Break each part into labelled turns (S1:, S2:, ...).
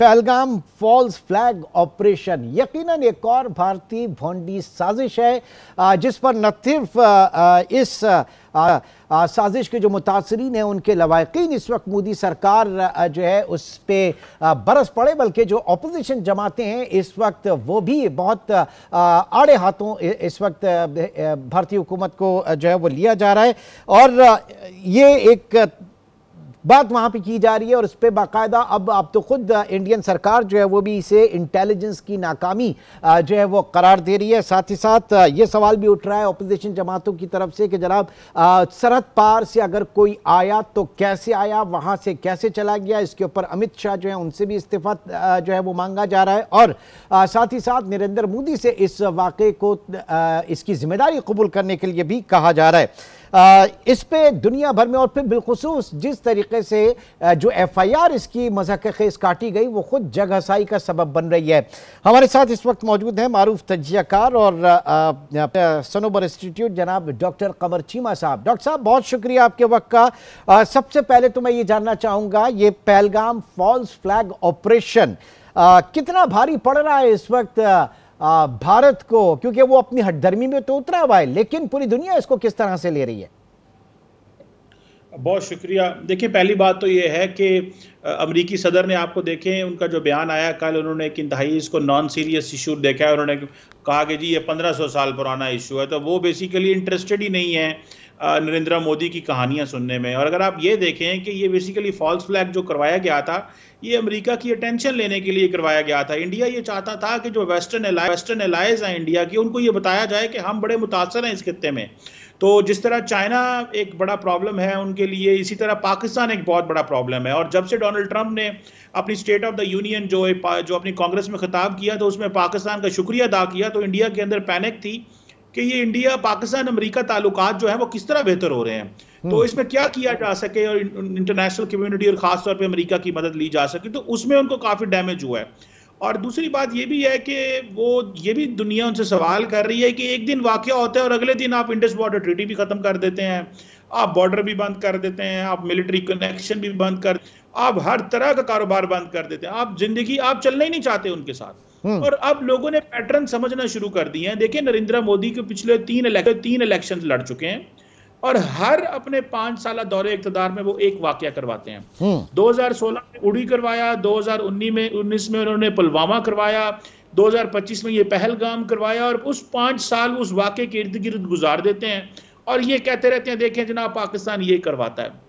S1: Pahalgam false flag operation यकीनन एक और भारतीय भोंडी साजिश है जिस पर न सिर्फ इस साजिश के जो मुतासरीन हैं उनके लवाकिन इस वक्त मोदी सरकार जो है उस पर बरस पड़े, बल्कि जो अपोजिशन जमातें हैं इस वक्त वो भी बहुत आड़े हाथों इस वक्त भारतीय हुकूमत को जो है वो लिया जा रहा है। और ये एक बात वहां पे की जा रही है और उस पर बाकायदा अब तो खुद इंडियन सरकार जो है वो भी इसे इंटेलिजेंस की नाकामी जो है वो करार दे रही है। साथ ही साथ ये सवाल भी उठ रहा है अपोजिशन जमातों की तरफ से कि जनाब सरहद पार से अगर कोई आया तो कैसे आया, वहां से कैसे चला गया। इसके ऊपर अमित शाह जो है उनसे भी इस्तीफा जो है वो मांगा जा रहा है और साथ ही साथ नरेंद्र मोदी से इस वाक़े को इसकी जिम्मेदारी कबूल करने के लिए भी कहा जा रहा है। इस पे दुनिया भर में और फिर बिलखुसूस जिस तरीके से जो FIR इसकी मज़ाक़ खेज़ काटी गई वो खुद जग हसाई का सबब बन रही है। हमारे साथ इस वक्त मौजूद हैं मारूफ तजियाकार और सनोबर इंस्टीट्यूट जनाब डॉक्टर कमर चीमा साहब। डॉक्टर साहब बहुत शुक्रिया आपके वक्त का। सबसे पहले तो मैं ये जानना चाहूँगा ये पहलगाम फॉल्स फ्लैग ऑपरेशन कितना भारी पड़ रहा है इस वक्त भारत को, क्योंकि वो अपनी हठधर्मी में तो उतरा हुआ है लेकिन पूरी दुनिया इसको किस तरह से ले रही है?
S2: बहुत शुक्रिया। देखिए पहली बात तो ये है कि अमेरिकी सदर ने आपको देखें उनका जो बयान आया कल, उन्होंने एक इंतहाई इसको नॉन सीरियस इशू देखा है। उन्होंने कहा कि जी ये 1500 साल पुराना इशू है, तो वो बेसिकली इंटरेस्टेड ही नहीं है नरेंद्र मोदी की कहानियां सुनने में। और अगर आप ये देखें कि ये बेसिकली फॉल्स फ्लैग जो करवाया गया था ये अमेरिका की अटेंशन लेने के लिए करवाया गया था। इंडिया ये चाहता था कि जो वेस्टर्न एलाइज हैं इंडिया की उनको ये बताया जाए कि हम बड़े मुतासर हैं इस खित्ते में। तो जिस तरह चाइना एक बड़ा प्रॉब्लम है उनके लिए, इसी तरह पाकिस्तान एक बहुत बड़ा प्रॉब्लम है। और जब से डोनाल्ड ट्रंप ने अपनी स्टेट ऑफ द यूनियन जो अपनी कांग्रेस में खिताब किया तो उसमें पाकिस्तान का शुक्रिया अदा किया, तो इंडिया के अंदर पैनिक थी कि ये इंडिया पाकिस्तान अमेरिका ताल्लुकात जो है वो किस तरह बेहतर हो रहे हैं, तो इसमें क्या किया जा सके और इंटरनेशनल कम्युनिटी और खासतौर पे अमेरिका की मदद ली जा सके, तो उसमें उनको काफ़ी डैमेज हुआ है। और दूसरी बात ये भी है कि वो ये भी दुनिया उनसे सवाल कर रही है कि एक दिन वाकया होता है और अगले दिन आप इंडस बॉर्डर ट्रीटी भी खत्म कर देते हैं, आप बॉर्डर भी बंद कर देते हैं, आप मिलिट्री कनेक्शन भी बंद कर, आप हर तरह का कारोबार बंद कर देते हैं, आप जिंदगी आप चलना ही नहीं चाहते उनके साथ। और अब लोगों ने पैटर्न समझना शुरू कर दिए हैं। देखिए नरेंद्र मोदी के पिछले तीन इलेक्शन लड़ चुके हैं और हर अपने 5 साल दौरे इक़्तिदार में वो एक वाकया करवाते हैं। 2016 में उड़ी करवाया, 2019 में उन्होंने पुलवामा करवाया, 2025 में ये पहलगाम करवाया और उस 5 साल उस वाकये के इर्द गिर्द गुजार देते हैं और ये कहते रहते हैं देखें जनाब पाकिस्तान ये करवाता है।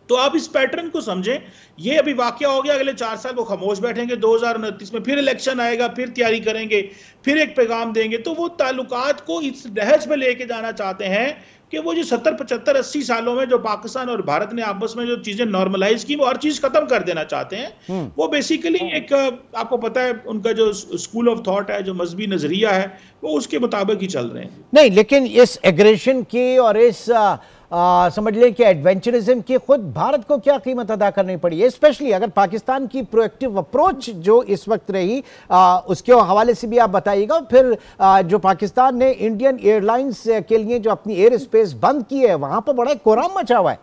S2: तो आप इस पैटर्न को समझें, ये अभी वाकया हो गया, अगले 4 साल वो खामोश बैठेंगे, 2029 में फिर इलेक्शन आएगा, फिर तैयारी करेंगे, फिर एक पैगाम देंगे। तो वो ताल्लुकात को इस नहज में लेके जाना चाहते हैं कि वो जो 70, 75, 80 सालों में जो पाकिस्तान और भारत ने आपस में जो चीजें नॉर्मलाइज की वो हर चीज खत्म कर देना चाहते हैं। वो बेसिकली एक आपको पता है उनका जो स्कूल ऑफ थॉट है, जो मजहबी नजरिया है, वो उसके मुताबिक ही चल रहे हैं।
S1: नहीं, लेकिन इस एग्रेशन की और इस समझ लें कि एडवेंचरिज्म की खुद भारत को क्या कीमत अदा करनी पड़ी है, स्पेशली अगर पाकिस्तान की प्रोएक्टिव अप्रोच जो इस वक्त रही उसके हवाले से भी आप बताइएगा। फिर जो पाकिस्तान ने इंडियन एयरलाइंस के लिए जो अपनी एयर स्पेस बंद की है वहां पर बड़ा कोहराम मचा हुआ है।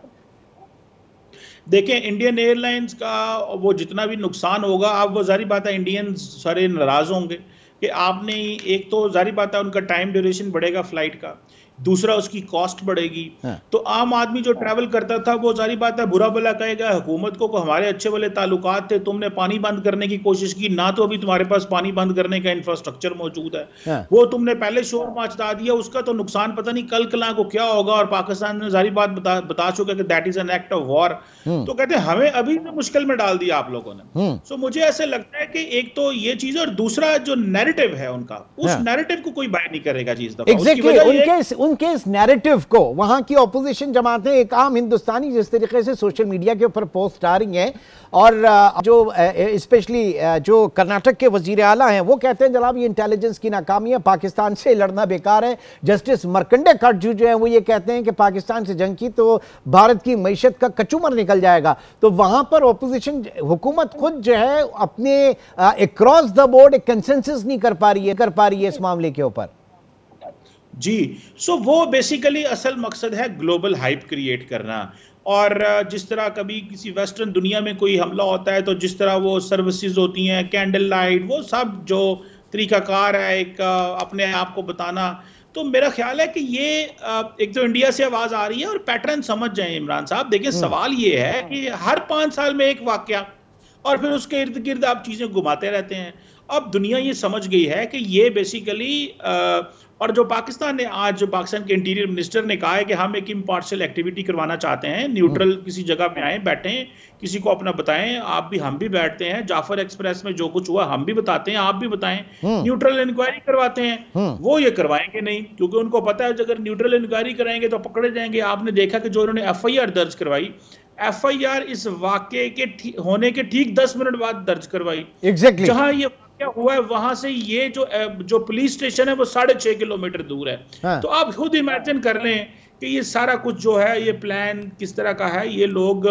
S2: देखें इंडियन एयरलाइंस का वो जितना भी नुकसान होगा, आप वो जारी बात है इंडियन सारे नाराज होंगे कि आपने एक तो जारी बात है उनका टाइम ड्यूरेशन बढ़ेगा फ्लाइट का, दूसरा उसकी कॉस्ट बढ़ेगी। तो आम आदमी जो ट्रैवल करता था वो जारी बात है बुरा भला कहेगा हुकूमत को हमारे अच्छे वाले ताल्लुकात थे, तुमने पानी बंद करने की कोशिश की, ना तो अभी तुम्हारे पास पानी बंद करने का इंफ्रास्ट्रक्चर मौजूद है, वो तुमने पहले शोर मचा दिया, उसका तो नुकसान पता नहीं कल कला को क्या होगा। और पाकिस्तान ने जारी बात बता चुका कि that is an act of war. तो कहते हैं हमें अभी तो मुश्किल में डाल दिया आप लोगों ने। सो मुझे ऐसे लगता है कि एक तो ये चीज और दूसरा जो नैरेटिव है उनका, उस नैरेटिव को कोई बाय नहीं करेगा चीज दफा।
S1: उनके इस नैरेटिव को वहां की ऑपोजिशन जमातें, एक आम हिंदुस्तानी जिस तरीके से सोशल मीडिया के ऊपर पोस्ट आ रही हैं और जो स्पेशली जो कर्नाटक के वजीर आला हैं वो कहते हैं जनाब ये इंटेलिजेंस की नाकामी है, पाकिस्तान से लड़ना बेकार है। जस्टिस मर्कंडे काटजू जो है वो ये कहते हैं कि पाकिस्तान से जंग की तो भारत की मईशत का कचूमर निकल जाएगा। तो वहां पर ऑपोजिशन हुकूमत खुद जो है अपने अक्रॉस द बोर्ड एक कंसेंसस नहीं कर पा रही है इस मामले के ऊपर।
S2: जी, सो वो बेसिकली असल मकसद है ग्लोबल हाइप क्रिएट करना। और जिस तरह कभी किसी वेस्टर्न दुनिया में कोई हमला होता है तो जिस तरह वो सर्विसेज होती हैं, कैंडल लाइट, वो सब जो तरीकाकार है एक अपने आप को बताना, तो मेरा ख्याल है कि ये एक तो इंडिया से आवाज आ रही है और पैटर्न समझ जाए इमरान साहब। देखिए सवाल ये है कि हर 5 साल में एक वाकया और फिर उसके इर्द गिर्द आप चीजें घुमाते रहते हैं। अब दुनिया ये समझ गई है कि ये बेसिकली और जो पाकिस्तान ने आज जो पाकिस्तान के इंटीरियर मिनिस्टर ने कहा है कि हम एक इम्पार्शियल एक्टिविटी करवाना चाहते हैं, न्यूट्रल किसी जगह पे आए, बैठें, किसी को अपना बताएं, आप भी हम भी बैठते हैं, जाफर एक्सप्रेस में जो कुछ हुआ हम भी बताते हैं, आप भी बताएं, न्यूट्रल इंक्वायरी करवाते हैं। वो ये करवाएंगे नहीं, क्योंकि उनको पता है अगर न्यूट्रल इंक्वायरी कराएंगे तो पकड़े जाएंगे। आपने देखा कि जो उन्होंने FIR दर्ज करवाई, FIR इस वाकये के होने के ठीक 10 मिनट बाद दर्ज करवाई।
S1: एग्जैक्टली
S2: जहां ये क्या हुआ है वहां से ये जो पुलिस स्टेशन है वो 6.5 किलोमीटर दूर है।
S1: हाँ।
S2: तो आप खुद इमेजिन कर लें कि ये सारा कुछ जो है, ये प्लान किस तरह का है। ये लोग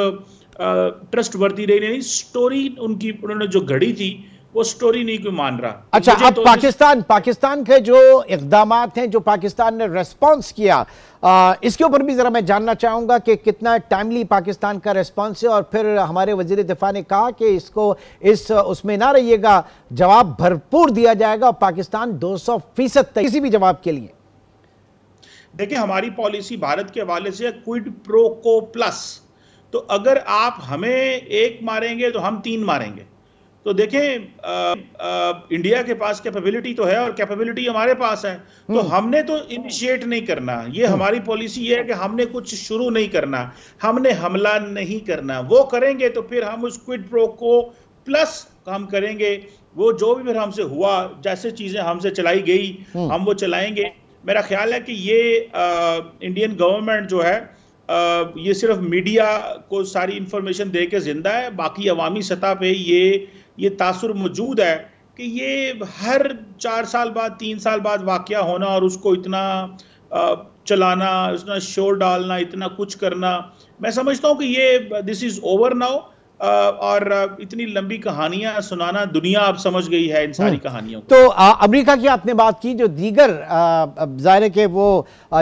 S2: ट्रस्ट वर्दी रही नहीं, स्टोरी उनकी उन्होंने जो घड़ी थी वो स्टोरी नहीं कोई मान रहा।
S1: अच्छा, अब पाकिस्तान के जो इक़दामात हैं, जो पाकिस्तान ने रेस्पॉन्स किया, इसके ऊपर भी जरा मैं जानना चाहूंगा कि कितना टाइमली पाकिस्तान का रेस्पॉन्स है। और फिर हमारे वजीर दिफा ने कहा कि इसको उसमें ना रहिएगा, जवाब भरपूर दिया जाएगा और पाकिस्तान 200% किसी भी जवाब के लिए।
S2: देखिए हमारी पॉलिसी भारत के हवाले से क्विड प्रो को प्लस, तो अगर आप हमें एक मारेंगे तो हम 3 मारेंगे। तो देखें इंडिया के पास कैपेबिलिटी तो है और कैपेबिलिटी हमारे पास है, तो हमने तो इनिशिएट नहीं करना। ये हमारी पॉलिसी ये है कि हमने कुछ शुरू नहीं करना, हमने हमला नहीं करना। वो करेंगे तो फिर हम उस क्विड प्रो को प्लस काम करेंगे। वो जो भी फिर हमसे हुआ, जैसे चीजें हमसे चलाई गई हम वो चलाएंगे। मेरा ख्याल है कि ये इंडियन गवर्नमेंट जो है ये सिर्फ मीडिया को सारी इंफॉर्मेशन दे के जिंदा है, बाकी अवामी सतह पे ये तासुर मौजूद है कि ये हर 4 साल बाद 3 साल बाद वाकया होना और उसको इतना चलाना, इतना शोर डालना, इतना कुछ करना, मैं समझता हूँ कि ये दिस इज ओवर नाउ। और इतनी लंबी कहानियां सुनाना, दुनिया अब समझ गई है इन सारी कहानियों को।
S1: तो अमेरिका की आपने बात की, जो दीगर ज़ाहिर है कि वो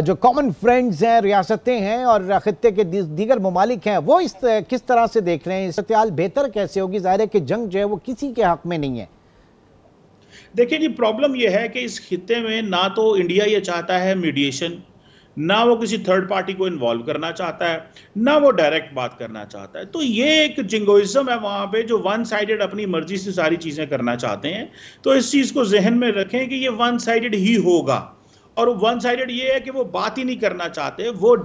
S1: जो कॉमन फ्रेंड्स हैं, रियासतें हैं और खित्ते के दीगर ममालिक हैं, वो किस तरह से देख रहे हैं? सूरत हाल बेहतर कैसे होगी? ज़ाहिर है कि जंग जो है वो किसी के हक में नहीं है।
S2: देखिए जी, प्रॉब्लम यह है कि इस खित्ते में ना तो इंडिया ये चाहता है मीडिएशन, ना वो किसी थर्ड पार्टी को इन्वॉल्व करना चाहता है, ना वो डायरेक्ट बात करना चाहता है। तो ये एक जिंगोइज्म है वहां पे, जो वन साइडेड अपनी मर्जी से सारी चीजें करना चाहते हैं। तो इस चीज को जहन में रखें कि ये वन साइडेड ही होगा। और वन साइडेड ये है कि वो बात ही नहीं करना चाहते, वो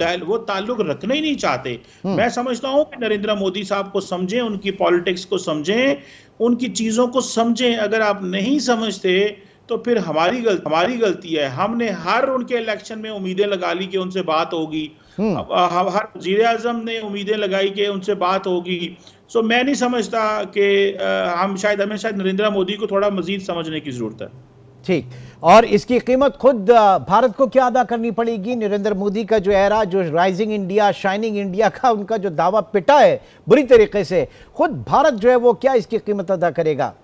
S2: ताल्लुक रखना ही नहीं चाहते। मैं समझता हूं कि नरेंद्र मोदी साहब को समझें, उनकी पॉलिटिक्स को समझें, उनकी चीजों को समझें। अगर आप नहीं समझते तो फिर हमारी गलती है। हमने हर उनके इलेक्शन में उम्मीदें लगा ली कि उनसे बात होगी, हर वज़ीर आज़म ने उम्मीदें लगाई कि उनसे बात होगी। सो मैं नहीं समझता कि हमें शायद नरेंद्र मोदी को थोड़ा मजीद समझने की जरूरत है।
S1: ठीक, और इसकी कीमत खुद भारत को क्या अदा करनी पड़ेगी? नरेंद्र मोदी का जो एरा, जो राइजिंग इंडिया, शाइनिंग इंडिया का उनका जो दावा पिटा है बुरी तरीके से, खुद भारत जो है वो क्या इसकी कीमत अदा करेगा?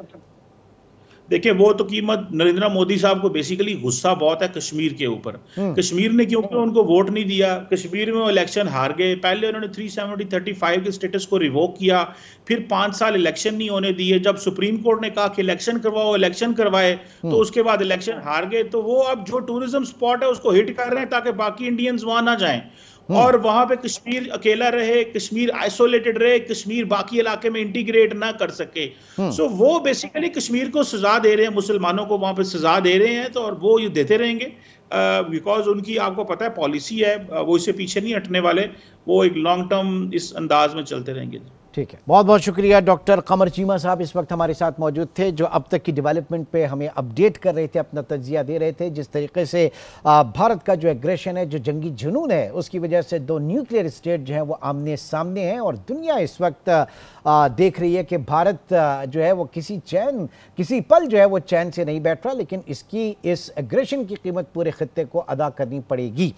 S2: देखिए वो तो कीमत, नरेंद्र मोदी साहब को बेसिकली गुस्सा बहुत है कश्मीर के ऊपर। कश्मीर ने क्योंकि उनको वोट नहीं दिया, कश्मीर में वो इलेक्शन हार गए। पहले उन्होंने 370-35 के स्टेटस को रिवोक किया, फिर 5 साल इलेक्शन नहीं होने दिए। जब सुप्रीम कोर्ट ने कहा कि इलेक्शन करवाओ, इलेक्शन करवाए, तो उसके बाद इलेक्शन हार गए। तो वो अब जो टूरिज्म स्पॉट है उसको हिट कर रहे हैं ताकि बाकी इंडियंस वहां ना जाएं और वहां पे कश्मीर अकेला रहे, कश्मीर आइसोलेटेड रहे, कश्मीर बाकी इलाके में इंटीग्रेट ना कर सके। सो वो बेसिकली कश्मीर को सजा दे रहे हैं, मुसलमानों को वहां पे सजा दे रहे हैं। तो और वो ये देते रहेंगे बिकॉज उनकी, आपको पता है, पॉलिसी है, वो इससे पीछे नहीं हटने वाले। वो एक लॉन्ग टर्म इस अंदाज में चलते रहेंगे।
S1: ठीक है, बहुत बहुत शुक्रिया। डॉक्टर कमर चीमा साहब इस वक्त हमारे साथ मौजूद थे, जो अब तक की डेवलपमेंट पे हमें अपडेट कर रहे थे, अपना तज्जिया दे रहे थे। जिस तरीके से भारत का जो एग्रेशन है, जो जंगी जुनून है, उसकी वजह से 2 न्यूक्लियर स्टेट जो है वो आमने सामने हैं और दुनिया इस वक्त देख रही है कि भारत जो है वो किसी पल जो है वो चैन से नहीं बैठ रहा, लेकिन इस एग्रेशन की कीमत पूरे खित्ते को अदा करनी पड़ेगी।